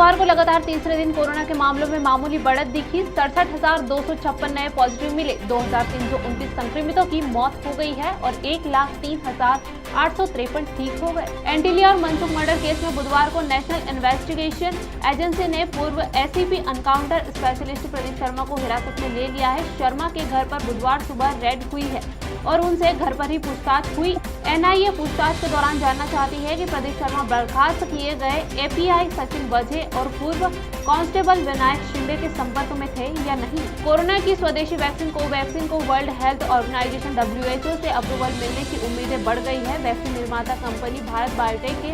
बुधवार को लगातार तीसरे दिन कोरोना के मामलों में मामूली बढ़त दिखी। 67,256 नए पॉजिटिव मिले। 2,329 संक्रमितों की मौत हो गई है और 1,03,853 ठीक हो गए। एंटीलिया और मनसुख मर्डर केस में बुधवार को नेशनल इन्वेस्टिगेशन एजेंसी ने पूर्व ACP encounter specialist Pradeep Sharma को हिरासत में ले लिया है। शर्मा के घर पर बुधवार सुबह रेड हुई है और उनसे घर पर ही पूछताछ हुई। एनआईए पूछताछ के दौरान जानना चाहती है कि प्रदीप शर्मा बर्खास्त किए गए एपीआई सचिन बझे और पूर्व कांस्टेबल विनायक शिंदे के संपर्क में थे या नहीं। कोरोना की स्वदेशी वैक्सीन कोवैक्सीन को वर्ल्ड हेल्थ ऑर्गेनाइजेशन WHO से अप्रूवल मिलने की उम्मीदें बढ़ गई है। वैक्सीन निर्माता कंपनी भारत बायोटेक के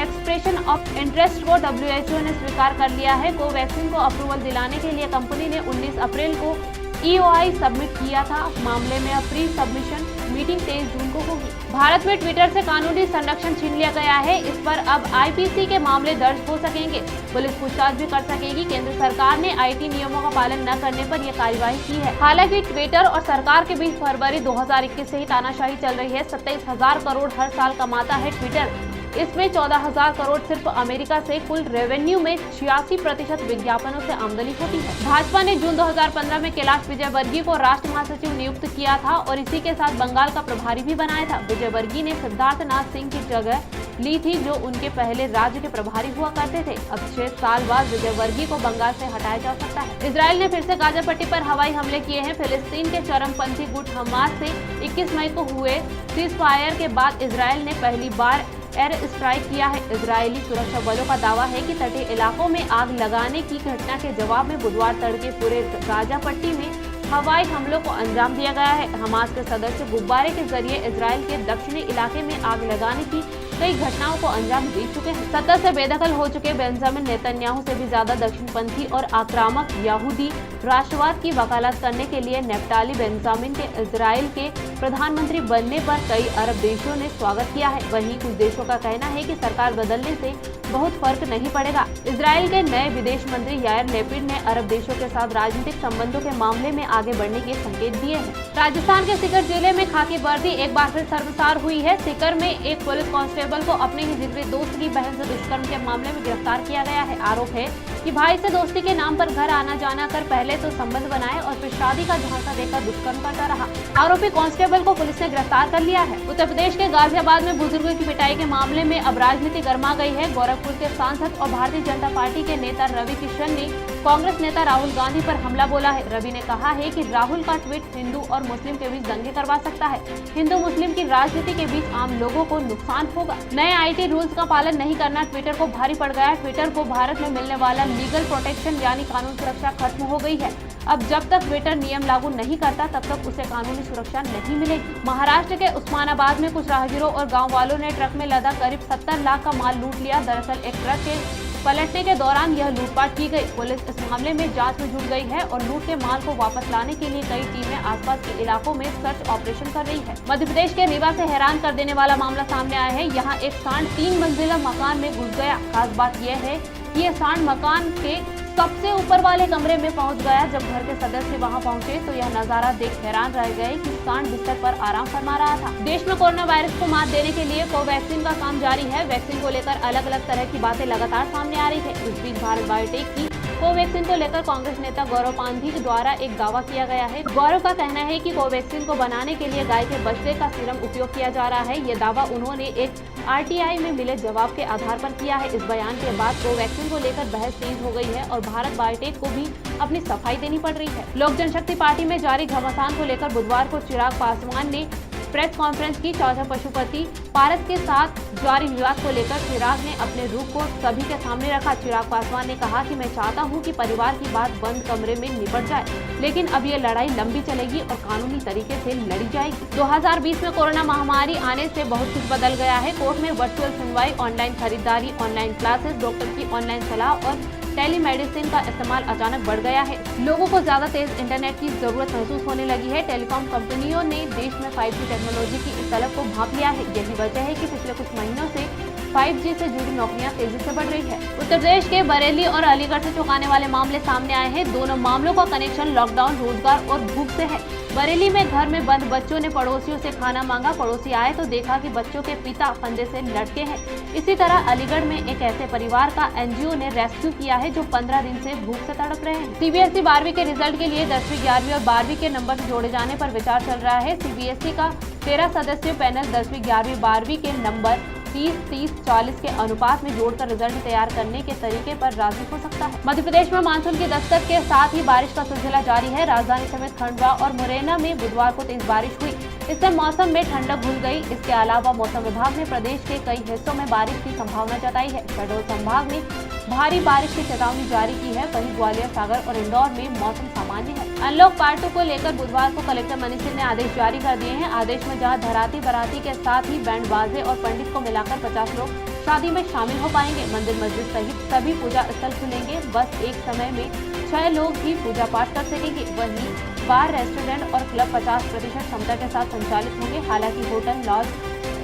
एक्सप्रेशन ऑफ इंटरेस्ट को WHO ने स्वीकार कर लिया है। कोवैक्सीन को अप्रूवल दिलाने के लिए कंपनी ने 19 अप्रैल को EOI सबमिट किया था। मामले में प्री सबमिशन मीटिंग 23 जून को होगी। भारत में ट्विटर से कानूनी संरक्षण छीन लिया गया है। इस पर अब IPC के मामले दर्ज हो सकेंगे। पुलिस पूछताछ भी कर सकेगी। केंद्र सरकार ने IT नियमों का पालन न करने पर यह कार्यवाही की है। हालांकि ट्विटर और सरकार के बीच फरवरी 2021 से ही तानाशाही चल रही है। 27,000 करोड़ हर साल कमाता है ट्विटर। इसमें 14,000 करोड़ सिर्फ अमेरिका से। कुल रेवेन्यू में 86% विज्ञापनों से आमदनी होती है। भाजपा ने जून 2015 में कैलाश विजयवर्गीय को राष्ट्र महासचिव नियुक्त किया था और इसी के साथ बंगाल का प्रभारी भी बनाया था। विजयवर्गीय ने सिद्धार्थनाथ सिंह की जगह ली थी, जो उनके पहले राज्य के प्रभारी हुआ करते थे। अब 6 साल बाद विजयवर्गीय को बंगाल से हटाया जा सकता है। इजराइल ने फिर से गाजा पट्टी पर हवाई हमले किए हैं। फिलिस्तीन के चरमपंथी गुट हमास से 21 मई को हुए सीज फायर के बाद इजराइल ने पहली बार एयर स्ट्राइक किया है। इजरायली सुरक्षा बलों का दावा है कि तटीय इलाकों में आग लगाने की घटना के जवाब में बुधवार तड़के पूरे गाजा पट्टी में हवाई हमलों को अंजाम दिया गया है। हमास के सदस्य गुब्बारे के जरिए इजराइल के दक्षिणी इलाके में आग लगाने की कई घटनाओं को अंजाम दे चुके हैं। सत्ता से बेदखल हो चुके बेंजामिन नेतन्याहू से भी ज्यादा दक्षिणपंथी और आक्रामक यहूदी राष्ट्रवाद की वकालत करने के लिए नेफ्ताली बेंजामिन के इजराइल के प्रधानमंत्री बनने पर कई अरब देशों ने स्वागत किया है। वहीं कुछ देशों का कहना है कि सरकार बदलने से बहुत फर्क नहीं पड़ेगा। इजराइल के नए विदेश मंत्री यायर लेपिड ने अरब देशों के साथ राजनीतिक संबंधों के मामले में आगे बढ़ने के संकेत दिए हैं। राजस्थान के सीकर जिले में खाकी वर्दी एक बार फिर शर्मसार हुई है। सीकर में एक पुलिस कांस्टेबल को अपने ही जिगरी दोस्त की बहन से दुष्कर्म के मामले में गिरफ्तार किया गया है। आरोप है कि भाई से दोस्ती के नाम पर घर आना जाना कर पहले तो संबंध बनाए और फिर शादी का झांसा देकर दुष्कर्म करता रहा। आरोपी कांस्टेबल को पुलिस ने गिरफ्तार कर लिया है। उत्तर प्रदेश के गाजियाबाद में बुजुर्गों की पिटाई के मामले में अब राजनीति गर्मा गई है। गोरखपुर के सांसद और भारतीय जनता पार्टी के नेता रवि किशन ने कांग्रेस नेता राहुल गांधी पर हमला बोला है। रवि ने कहा है कि राहुल का ट्वीट हिंदू और मुस्लिम के बीच दंगे करवा सकता है। हिंदू मुस्लिम की राजनीति के बीच आम लोगों को नुकसान होगा। नए IT रूल्स का पालन नहीं करना ट्विटर को भारी पड़ गया। ट्विटर को भारत में मिलने वाला लीगल प्रोटेक्शन यानी कानून सुरक्षा खत्म हो गई है। अब जब तक ट्विटर नियम लागू नहीं करता तब तक उसे कानूनी सुरक्षा नहीं मिलेगी। महाराष्ट्र के उस्मानाबाद में कुछ राहगीरों और गांव वालों ने ट्रक में लदा करीब 70 लाख का माल लूट लिया। दरअसल एक ट्रक के पलटने के दौरान यह लूटपाट की गई। पुलिस इस मामले में जांच में जुट गई है और लूट के माल को वापस लाने के लिए कई टीमें आसपास के इलाकों में सर्च ऑपरेशन कर रही है। मध्य प्रदेश के रीवा से हैरान कर देने वाला मामला सामने आया है। यहाँ एक सांड 3 मंजिला मकान में घुस गया। खास बात यह है कि यह सांड मकान के सबसे ऊपर वाले कमरे में पहुंच गया। जब घर के सदस्य वहां पहुंचे तो यह नजारा देख हैरान रह गए कि सांड बिस्तर पर आराम फरमा रहा था। देश में कोरोना वायरस को मात देने के लिए कोवैक्सीन का काम जारी है। वैक्सीन को लेकर अलग अलग तरह की बातें लगातार सामने आ रही है। इस बीच भारत बायोटेक की कोवैक्सीन को लेकर कांग्रेस नेता गौरव पांधी द्वारा एक दावा किया गया है। गौरव का कहना है कि कोवैक्सीन को बनाने के लिए गाय के बछड़े का सीरम उपयोग किया जा रहा है। ये दावा उन्होंने एक RTI में मिले जवाब के आधार पर किया है। इस बयान के बाद कोवैक्सीन को लेकर बहस तेज हो गई है और भारत बायोटेक को भी अपनी सफाई देनी पड़ रही है। लोक जनशक्ति पार्टी में जारी घमासान को लेकर बुधवार को चिराग पासवान ने प्रेस कॉन्फ्रेंस की। चौथा पशुपति पारस के साथ जारी विवाद को लेकर चिराग ने अपने रुख को सभी के सामने रखा। चिराग पासवान ने कहा कि मैं चाहता हूं कि परिवार की बात बंद कमरे में निपट जाए, लेकिन अब ये लड़ाई लंबी चलेगी और कानूनी तरीके से लड़ी जाएगी। 2020 में कोरोना महामारी आने से बहुत कुछ बदल गया है। कोर्ट में वर्चुअल सुनवाई, ऑनलाइन खरीदारी, ऑनलाइन क्लासेस, डॉक्टर की ऑनलाइन सलाह और टेलीमेडिसिन का इस्तेमाल अचानक बढ़ गया है। लोगों को ज्यादा तेज इंटरनेट की जरूरत महसूस होने लगी है। टेलीकॉम कंपनियों ने देश में 5G टेक्नोलॉजी की इस तलब को भांप लिया है। यही वजह है कि पिछले कुछ महीनों से 5G से जुड़ी नौकरियां तेजी से बढ़ रही है। उत्तर प्रदेश के बरेली और अलीगढ़ से चौंकाने वाले मामले सामने आए हैं। दोनों मामलों का कनेक्शन लॉकडाउन, रोजगार और भूख से है। बरेली में घर में बंद बच्चों ने पड़ोसियों से खाना मांगा। पड़ोसी आए तो देखा कि बच्चों के पिता फंदे से लटके हैं। इसी तरह अलीगढ़ में एक ऐसे परिवार का एनजीओ ने रेस्क्यू किया है जो 15 दिन से भूख से तड़प रहे हैं। सीबीएसई 12वीं के रिजल्ट के लिए 10वीं, 11वीं और 12वीं के नंबर जोड़े जाने पर विचार चल रहा है। सीबीएसई का 13 सदस्यीय पैनल 10वीं, 11वीं, 12वीं के नंबर 30-30-40 के अनुपात में जोड़कर रिजल्ट तैयार करने के तरीके पर राजी हो सकता है। मध्य प्रदेश में मानसून की दस्तक के साथ ही बारिश का सिलसिला जारी है। राजधानी समेत खंडवा और मुरैना में बुधवार को तेज बारिश हुई। इससे मौसम में ठंडक घुल गई। इसके अलावा मौसम विभाग ने प्रदेश के कई हिस्सों में बारिश की संभावना जताई है। शहडोल संभाग में भारी बारिश की चेतावनी जारी की है। वहीं ग्वालियर, सागर और इंदौर में मौसम सामान्य है। अनलॉक पार्ट 2 को लेकर बुधवार को कलेक्टर मनीष सिंह ने आदेश जारी कर दिए हैं। आदेश में जहां धराती बराती के साथ ही बैंड बाजे और पंडित को मिलाकर 50 लोग शादी में शामिल हो पाएंगे। मंदिर, मस्जिद सहित सभी पूजा स्थल खुलेंगे। बस एक समय में 6 लोग ही पूजा पाठ कर सकेंगे। वहीं बार, रेस्टोरेंट और क्लब 50% क्षमता के साथ संचालित होंगे। हालांकि होटल, लॉज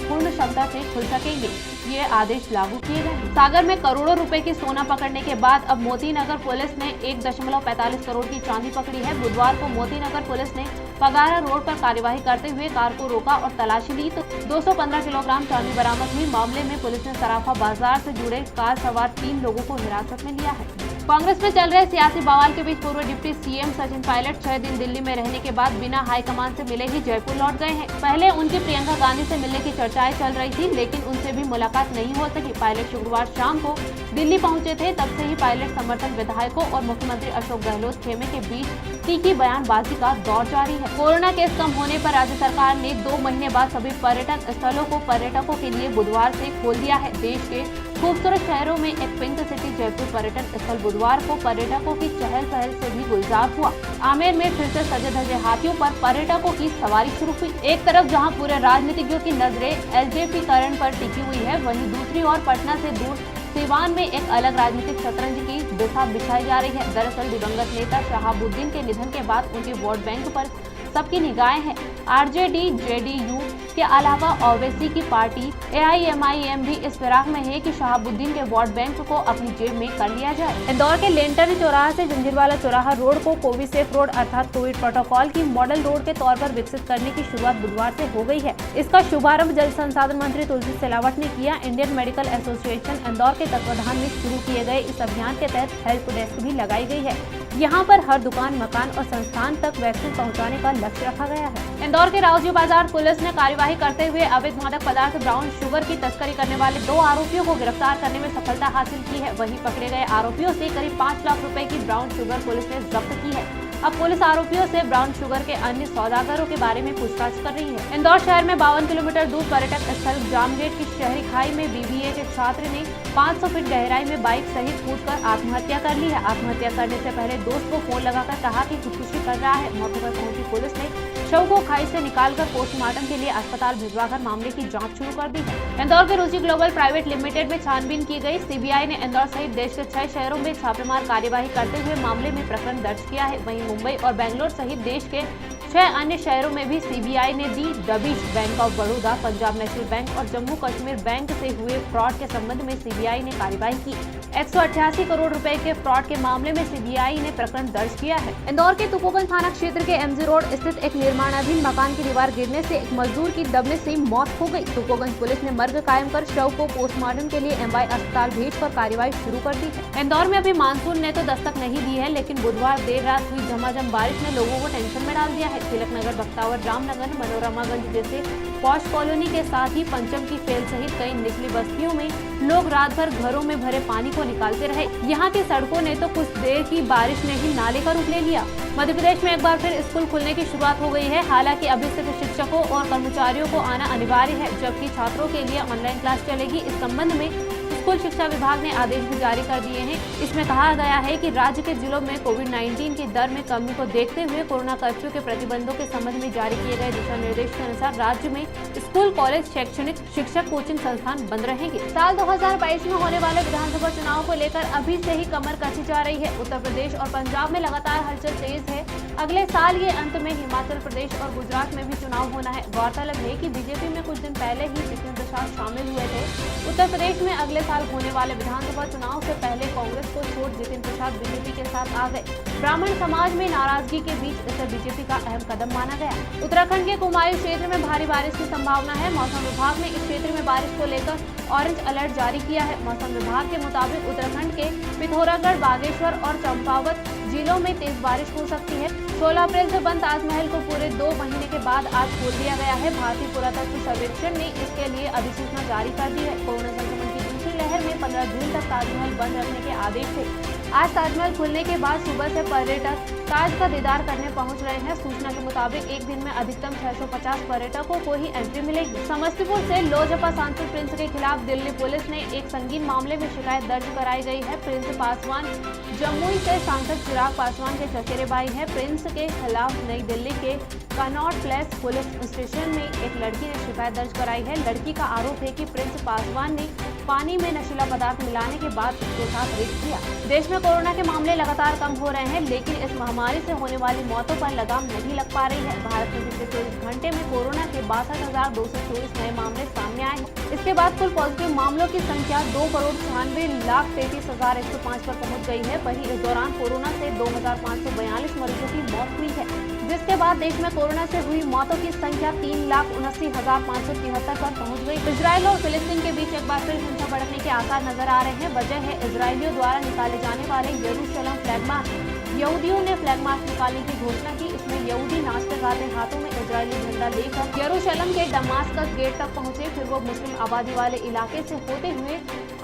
पूर्ण क्षमता से खुल सकेंगे। ये आदेश लागू किए गए। सागर में करोड़ों रुपए की सोना पकड़ने के बाद अब मोती नगर पुलिस ने 1.45 करोड़ की चांदी पकड़ी है। बुधवार को मोती नगर पुलिस ने पगारा रोड पर कार्यवाही करते हुए कार को रोका और तलाशी ली तो 215 किलोग्राम चांदी बरामद हुई। मामले में पुलिस ने सराफा बाजार से जुड़े कार सवार 3 लोगों को हिरासत में लिया है। कांग्रेस में चल रहे सियासी बवाल के बीच पूर्व डिप्टी सीएम सचिन पायलट 6 दिन दिल्ली में रहने के बाद बिना हाईकमान से मिले ही जयपुर लौट गए हैं। पहले उनकी प्रियंका गांधी से मिलने की चर्चाएं चल रही थी, लेकिन उनसे भी मुलाकात नहीं हो सकी। पायलट शुक्रवार शाम को दिल्ली पहुंचे थे। तब से ही पायलट समर्थक विधायकों और मुख्यमंत्री अशोक गहलोत खेमे के बीच तीखी बयानबाजी का दौर जारी है। कोरोना केस कम होने पर राज्य सरकार ने 2 महीने बाद सभी पर्यटन स्थलों को पर्यटकों के लिए बुधवार से खोल दिया है। देश के खूबसूरत शहरों में एक पिंक सिटी जयपुर पर्यटन स्थल बुधवार को पर्यटकों की चहल पहल से भी गुलजार हुआ। आमेर में फिर से सजे धजे हाथियों पर पर्यटकों की सवारी शुरू हुई। एक तरफ जहां पूरे राजनीतिज्ञों की नजरें एलजेपीकरण पर टिकी हुई है, वहीं दूसरी ओर पटना से दूर सीवान में एक अलग राजनीतिक शतरंज की दिशा बिछाई जा रही है। दरअसल दिवंगत नेता शहाबुद्दीन के निधन के बाद उनके वोट बैंक पर सबकी निगाहें हैं। आरजेडी, जेडीयू के अलावा ओवैसी की पार्टी एआईएमआईएम भी इस फिराक में है कि शहाबुद्दीन के वोट बैंक को अपनी जेब में कर लिया जाए। इंदौर के लेंटरी चौराहा से जंजीरवाला चौराहा रोड को कोविड सेफ रोड अर्थात कोविड प्रोटोकॉल की मॉडल रोड के तौर पर विकसित करने की शुरुआत बुधवार से हो गई है। इसका शुभारंभ जल संसाधन मंत्री तुलसी सिलावट ने किया। इंडियन मेडिकल एसोसिएशन इंदौर के तत्वाधान में शुरू किए गए इस अभियान के तहत हेल्प डेस्क भी लगाई गई है। यहाँ पर हर दुकान, मकान और संस्थान तक वैक्सीन पहुँचाने का लक्ष्य रखा गया है। इंदौर के रावजी बाजार पुलिस ने कार्यवाही करते हुए अवैध मादक पदार्थ ब्राउन शुगर की तस्करी करने वाले 2 आरोपियों को गिरफ्तार करने में सफलता हासिल की है। वहीं पकड़े गए आरोपियों से करीब 5 लाख रुपए की ब्राउन शुगर पुलिस ने जब्त की है। अब पुलिस आरोपियों से ब्राउन शुगर के अन्य सौदागरों के बारे में पूछताछ कर रही है। इंदौर शहर में 52 किलोमीटर दूर पर्यटक स्थल जामगेट की शहरी खाई में बीबीए के छात्र ने 500 फीट गहराई में बाइक सहित कूदकर आत्महत्या कर ली है। आत्महत्या करने से पहले दोस्त को फोन लगाकर कहा कि खुदकुशी कर रहा है। मौके पर पहुंची पुलिस ने शव को खाई से निकालकर पोस्टमार्टम के लिए अस्पताल भिजवाकर मामले की जांच शुरू कर दी है। इंदौर के रुचि ग्लोबल प्राइवेट लिमिटेड में छानबीन की गई। सीबीआई ने इंदौर सहित देश के 6 शहरों में छापेमार कार्यवाही करते हुए मामले में प्रकरण दर्ज किया है। वहीं मुंबई और बेंगलोर सहित देश के 6 अन्य शहरों में भी सीबीआई ने दी दबिश। Bank of Baroda, Punjab national bank और जम्मू कश्मीर बैंक से हुए फ्रॉड के संबंध में सीबीआई ने कार्रवाई की। 188 करोड़ रुपए के फ्रॉड के मामले में सीबीआई ने प्रकरण दर्ज किया है। इंदौर के तुकोगंज थाना क्षेत्र के एमजी रोड स्थित एक निर्माणाधीन मकान की दीवार गिरने से एक मजदूर की दबने से मौत हो गई। तुकोगंज पुलिस ने मर्ग कायम कर शव को पोस्टमार्टम के लिए एमवाई अस्पताल भेजकर कार्रवाई शुरू कर दी है। इंदौर में अभी मानसून ने तो दस्तक नहीं दी है, लेकिन बुधवार देर रात हुई झमाझम बारिश ने लोगों को टेंशन में डाल दिया है। तिलकनगर, बख्तावर, रामनगर, मनोरमागंज जैसे पॉश कॉलोनी के साथ ही पंचम की फेल सहित कई निचली बस्तियों में लोग रात भर घरों में भरे पानी को निकालते रहे। यहाँ की सड़कों ने तो कुछ देर की बारिश ने ही नाले का रूप ले लिया। मध्य प्रदेश में एक बार फिर स्कूल खुलने की शुरुआत हो गई है। हालांकि अभी सिर्फ शिक्षकों और कर्मचारियों को आना अनिवार्य है, जबकि छात्रों के लिए ऑनलाइन क्लास चलेगी। इस संबंध में स्कूल शिक्षा विभाग ने आदेश भी जारी कर दिए हैं। इसमें कहा गया है कि राज्य के जिलों में कोविड-19 की दर में कमी को देखते हुए कोरोना कर्फ्यू के प्रतिबंधों के संबंध में जारी किए गए दिशा निर्देश के अनुसार राज्य में स्कूल, कॉलेज, शैक्षणिक, शिक्षक, कोचिंग संस्थान बंद रहेंगे। साल 2022 में होने वाले विधानसभा चुनाव को लेकर अभी से ही कमर कसी जा रही है। उत्तर प्रदेश और पंजाब में लगातार हलचल तेज है। अगले साल ये अंत में हिमाचल प्रदेश और गुजरात में भी चुनाव होना है। गौरतलब है कि बीजेपी में कुछ दिन पहले ही जितेंद्र शाह शामिल हुए थे। उत्तर प्रदेश में अगले साल होने वाले विधानसभा चुनाव से पहले कांग्रेस को छोड़ जितेंद्र शाह बीजेपी के साथ आ गए। ब्राह्मण समाज में नाराजगी के बीच इसे बीजेपी का अहम कदम माना गया। उत्तराखंड के कुमायूं क्षेत्र में भारी बारिश की संभावना है। मौसम विभाग ने इस क्षेत्र में बारिश को लेकर ऑरेंज अलर्ट जारी किया है। मौसम विभाग के मुताबिक उत्तराखंड के पिथौरागढ़, बागेश्वर और चंपावत जिलों में तेज बारिश हो सकती है। 16 अप्रैल से बंद ताजमहल को पूरे 2 महीने के बाद आज खोल दिया गया है। भारतीय पुरातत्व सर्वेक्षण ने इसके लिए अधिसूचना जारी कर दी है। कोरोना संक्रमण की दूसरी लहर में 15 जून तक ताजमहल बंद रखने के आदेश थे। आज ताजमहल खुलने के बाद सुबह से पर्यटक ताज का दीदार करने पहुंच रहे हैं। सूचना के मुताबिक एक दिन में अधिकतम 650 पर्यटकों को ही एंट्री मिलेगी। समस्तीपुर से लोजपा सांसद प्रिंस के खिलाफ दिल्ली पुलिस ने एक संगीन मामले में शिकायत दर्ज कराई गई है। प्रिंस पासवान जमुई से सांसद चिराग पासवान के चचेरे भाई हैं। प्रिंस के खिलाफ नई दिल्ली के कनॉट प्लेस पुलिस स्टेशन में एक लड़की ने शिकायत दर्ज कराई है। लड़की का आरोप है कि प्रिंस पासवान ने पानी में नशीला पदार्थ मिलाने के बाद उसके साथ रेप किया। देश में कोरोना के मामले लगातार कम हो रहे हैं, लेकिन इस महामारी से होने वाली मौतों पर लगाम नहीं लग पा रही है। भारत में पिछले 24 घंटे में कोरोना के 62,224 नए मामले सामने आए हैं। इसके बाद कुल पॉजिटिव मामलों की संख्या 2,96,33,105 पर पहुंच गई है। वहीं इस दौरान कोरोना से 2,542 मरीजों की मौत हुई है, जिसके बाद देश में कोरोना से हुई मौतों की संख्या 3,79,573 पर पहुंच गई। इजराइल और फिलिस्तीन के बीच एक बार फिर हिंसा भड़कने के आसार नजर आ रहे हैं। वजह है इजरायलियों द्वारा निकाले जाने वाले यरूशलेम फ्लैग मार्च। यहूदियों ने फ्लैग मार्च निकालने की घोषणा की। इसमें यहूदी नाचते गाते हाथों में इजरायली झंडा लेकर यरूशलेम के दमास्कस गेट तक पहुंचे। फिर वो मुस्लिम आबादी वाले इलाके से होते हुए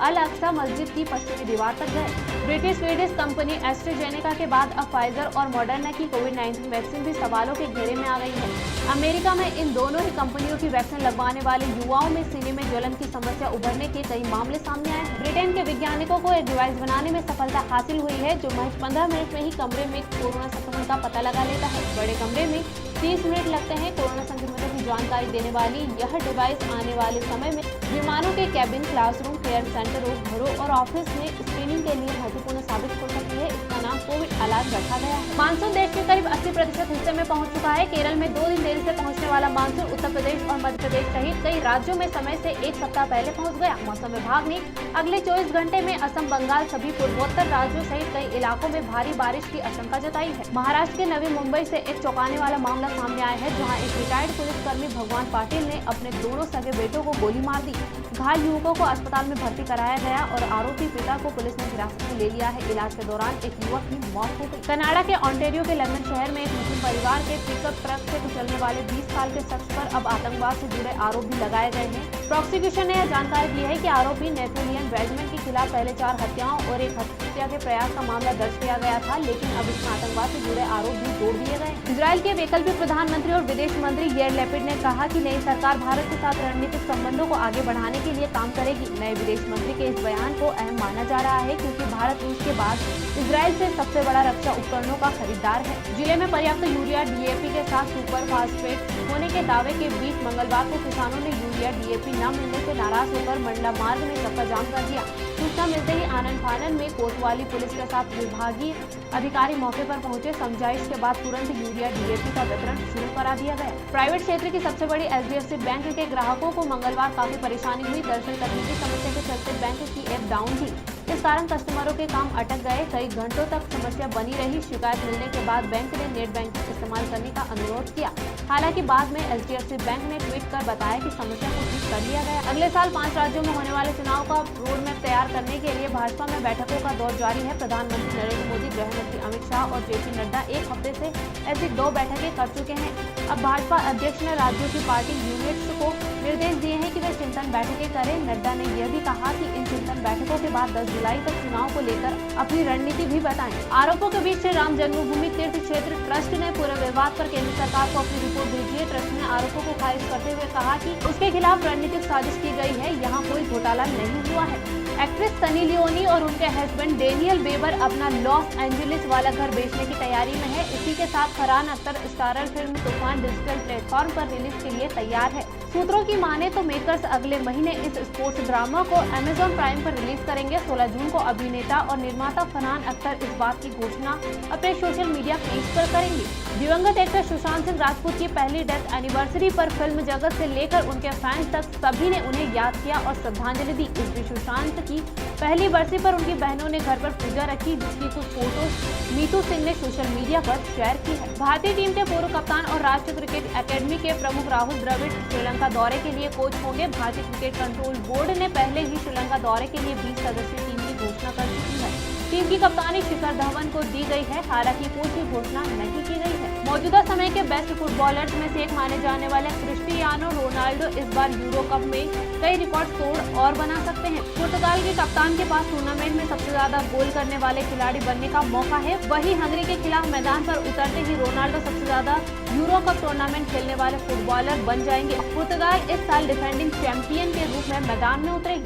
अल अक्सा मस्जिद की पश्चिमी दीवार तक गए। ब्रिटिश स्वीडिश कंपनी एस्ट्राजेनेका के बाद अब फाइजर और मॉडर्ना की कोविड-19 वैक्सीन भी सवालों के घेरे में आ गई है। अमेरिका में इन दोनों ही कंपनियों की वैक्सीन लगवाने वाले युवाओं में सीने में जलन की समस्या उभरने के कई मामले सामने आए। ब्रिटेन के वैज्ञानिकों को एक डिवाइस बनाने में सफलता हासिल हुई है, जो महज 15 मिनट में ही कमरे में कोरोना संक्रमण का पता लगा लेता है। बड़े कमरे में 30 मिनट लगते हैं। कोरोना संक्रमितों की जानकारी देने वाली यह डिवाइस आने वाले समय में विमानों के कैबिन, क्लासरूम, केयर सेंटरों, घरों और ऑफिस में स्क्रीनिंग के लिए महत्वपूर्ण साबित हो सकती है। इसका नाम कोविड अलार्म रखा गया है। मानसून देश के करीब 80% हिस्से में पहुंच चुका है। केरल में 2 दिन देरी से पहुंचने वाला मानसून उत्तर प्रदेश और मध्य प्रदेश सहित कई राज्यों में समय से 1 सप्ताह पहले पहुंच गया। मौसम विभाग ने अगले 24 घंटे में असम, बंगाल, सभी पूर्वोत्तर राज्यों सहित कई इलाकों में भारी बारिश की आशंका जताई है। महाराष्ट्र के नवी मुंबई से एक चौंकाने वाला मामला सामने आया है, जहां एक रिटायर्ड पुलिसकर्मी भगवान पाटिल ने अपने दोनों सगे बेटों को गोली मार दी। घायल युवकों को अस्पताल में भर्ती कराया गया और आरोपी पिता को पुलिस ने हिरासत में ले लिया है। इलाज के दौरान एक युवक की मौत हो गई। कनाडा के ओंटारियो के लंदन शहर में एक मुस्लिम परिवार के पिकअप ट्रक से कुचलने वाले 20 साल के शख्स पर अब आतंकवाद से जुड़े आरोप भी लगाए गए हैं। प्रोसिक्यूशन ने यह जानकारी दी है कि आरोपी नेथुलियन रेजिमेंट के खिलाफ पहले 4 हत्याओं और एक हत्या के प्रयास का मामला दर्ज किया गया था, लेकिन अब इसमें आतंकवाद से जुड़े आरोप भी जोड़ दिए गए। इजरायल के वैकल्पिक प्रधानमंत्री और विदेश मंत्री यार लैपिड ने कहा कि नई सरकार भारत के साथ रणनीतिक संबंधों को आगे बढ़ाने के लिए काम करेगी। नए विदेश मंत्री के इस बयान को अहम माना जा रहा है, क्योंकि भारत रूस के बाद इजरायल से सबसे बड़ा रक्षा उपकरणों का खरीदार है। जिले में पर्याप्त यूरिया, डीएपी के साथ सुपर फास्फेट होने के दावे के बीच मंगलवार को किसानों ने यूरिया, डीएपी न मिलने से नाराज होकर मंडला मार्ग में चक्का जाम कर दिया। सूचना मिलते ही आनंद फानन में कोतवाली पुलिस के साथ विभागीय अधिकारी मौके पर पहुंचे। समझाइश के बाद तुरंत यूरिया, डीएपी का वितरण शुरू करा दिया गया। प्राइवेट क्षेत्र की सबसे बड़ी एचडीएफसी बैंक के ग्राहकों को मंगलवार काफी परेशानी हुई। दरअसल तकनीकी समस्या के चलते बैंक की ऐप डाउन थी। इस कारण कस्टमरों के काम अटक गए। कई घंटों तक समस्या बनी रही। शिकायत मिलने के बाद बैंक ने नेट बैंकिंग इस्तेमाल करने का अनुरोध किया। हालांकि बाद में एचडीएफसी बैंक ने ट्वीट कर बताया कि समस्या को ठीक कर लिया गया। अगले साल 5 राज्यों में होने वाले चुनाव का रोड मैप तैयार करने के लिए भाजपा में बैठकों का दौर जारी है। प्रधानमंत्री नरेंद्र मोदी, गृह मंत्री अमित शाह और जेपी नड्डा एक हफ्ते से ऐसी 2 बैठकें कर चुके हैं। अब भाजपा अध्यक्ष ने राज्यों की पार्टी यूनिट्स को निर्देश दिए हैं कि वे चिंतन बैठकें करें। नड्डा ने यह भी कहा कि इन चिंतन बैठकों के बाद 10 जुलाई तक चुनाव को लेकर अपनी रणनीति भी बताएं। आरोपों के बीच राम जन्मभूमि तीर्थ क्षेत्र ट्रस्ट ने पूरे विवाद पर केंद्र सरकार को अपनी रिपोर्ट भेजी है। ट्रस्ट ने आरोपों को खारिज करते हुए कहा कि उसके खिलाफ रणनीतिक साजिश की गई है, यहाँ कोई घोटाला नहीं हुआ है। एक्ट्रेस सनी लियोनी और उनके हस्बैंड डेनियल बेबर अपना लॉस एंजलिस वाला घर बेचने की तैयारी में है। इसी के साथ फरहान अख्तर स्टारर फिल्म तूफान डिजिटल प्लेटफॉर्म पर रिलीज के लिए तैयार है। सूत्रों की माने तो मेकर्स अगले महीने इस स्पोर्ट्स ड्रामा को अमेजॉन प्राइम पर टीजर रिलीज करेंगे। 16 जून को अभिनेता और निर्माता फरहान अख्तर इस बात की घोषणा अपने सोशल मीडिया पेज पर करेंगे। दिवंगत एक्टर सुशांत सिंह राजपूत की पहली डेथ एनिवर्सरी पर फिल्म जगत से लेकर उनके फैंस तक सभी ने उन्हें याद किया और श्रद्धांजलि दी। इस बीच सुशांत की पहली बरसी पर उनकी बहनों ने घर पर पूजा रखी, जिसकी कुछ फोटोज मीतू सिंह ने सोशल मीडिया पर शेयर की है। भारतीय टीम के पूर्व कप्तान और राष्ट्रीय क्रिकेट अकेडमी के प्रमुख राहुल द्रविड़ श्रीलंका दौरे के लिए कोच होंगे। भारतीय क्रिकेट कंट्रोल बोर्ड ने पहले ही श्रीलंका दौरे के लिए 20 सदस्यीय टीम की घोषणा कर चुकी है। टीम की कप्तानी शिखर धवन को दी गई है, हालांकि कोच की घोषणा नहीं की गई है। मौजूदा समय के बेस्ट फुटबॉलर्स में से एक माने जाने वाले क्रिस्टियानो रोनाल्डो इस बार यूरो कप में कई रिकॉर्ड तोड़ और बना सकते हैं। पुर्तगाल के कप्तान के पास टूर्नामेंट में सबसे ज्यादा गोल करने वाले खिलाड़ी बनने का मौका है। वहीं हंगरी के खिलाफ मैदान पर उतरते ही रोनाल्डो सबसे ज्यादा यूरो कप टूर्नामेंट खेलने वाले फुटबॉलर बन जाएंगे। पुर्तगाल इस साल डिफेंडिंग चैंपियन के रूप में मैदान में उतरेगी।